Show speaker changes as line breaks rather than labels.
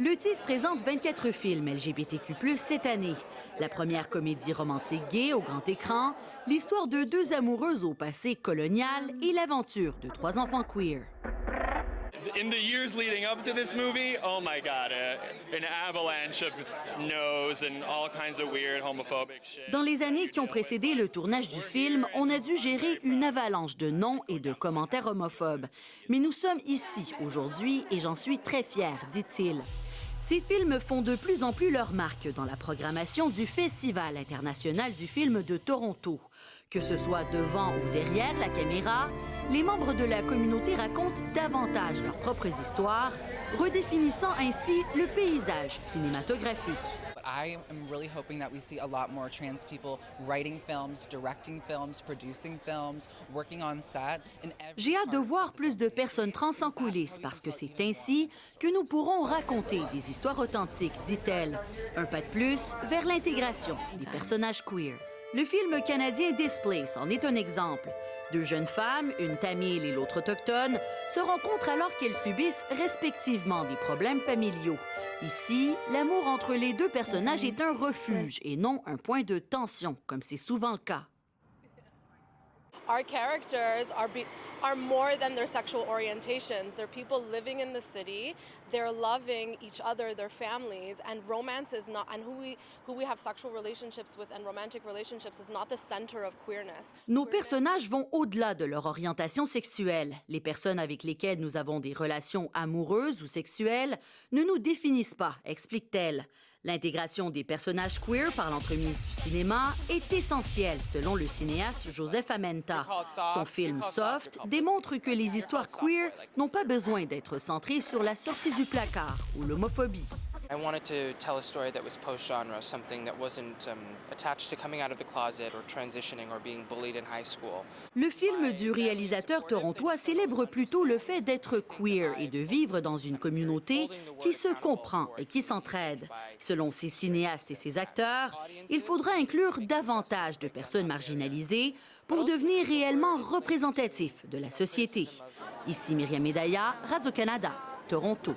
Le TIFF présente 24 films LGBTQ+, cette année. La première comédie romantique gay au grand écran, l'histoire de deux amoureuses au passé colonial et l'aventure de trois enfants queer.
In the years leading up to this movie, oh my God, an avalanche of no's and all kinds of weird homophobic shit.
Dans les années qui ont précédé le tournage du film, on a dû gérer une avalanche de noms et de commentaires homophobes. Mais nous sommes ici aujourd'hui et j'en suis très fier, dit-il. Ces films font de plus en plus leur marque dans la programmation du Festival international du film de Toronto. Que ce soit devant ou derrière la caméra, les membres de la communauté racontent davantage leurs propres histoires, redéfinissant ainsi le paysage cinématographique.
I am really hoping that we see a lot more trans people writing films, directing films, producing films, working on set.
J'ai hâte de voir plus de personnes trans en coulisses parce que c'est ainsi que nous pourrons raconter des histoires authentiques, dit-elle. Un pas de plus vers l'intégration des personnages queer. Le film canadien Displace en est un exemple. Deux jeunes femmes, une tamile et l'autre autochtone, se rencontrent alors qu'elles subissent respectivement des problèmes familiaux. Ici, l'amour entre les deux personnages est un refuge et non un point de tension, comme c'est souvent le cas.
Our characters are more than their sexual orientations. They're people living in the city. They're loving each other, their families, and romance is not, and who we have sexual relationships with and romantic relationships is not the center of queerness.
Nos personnages vont au-delà de leur orientation sexuelle. Les personnes avec lesquelles nous avons des relations amoureuses ou sexuelles ne nous définissent pas, explique-t-elle. L'intégration des personnages queer par l'entremise du cinéma est essentielle, selon le cinéaste Joseph Amenta. Son film Soft démontre que les histoires queer n'ont pas besoin d'être centrées sur la sortie du placard ou l'homophobie.
I wanted to tell a story that was post-genre, something that wasn't attached to coming out of the closet or transitioning or being bullied in high school.
Le film du réalisateur torontois célèbre plutôt le fait d'être queer et de vivre dans une communauté qui se comprend et qui s'entraide. Selon ses cinéastes et ses acteurs, il faudra inclure davantage de personnes marginalisées pour devenir réellement représentatifs de la société. Ici Myriam Medaya, Radio-Canada, Toronto.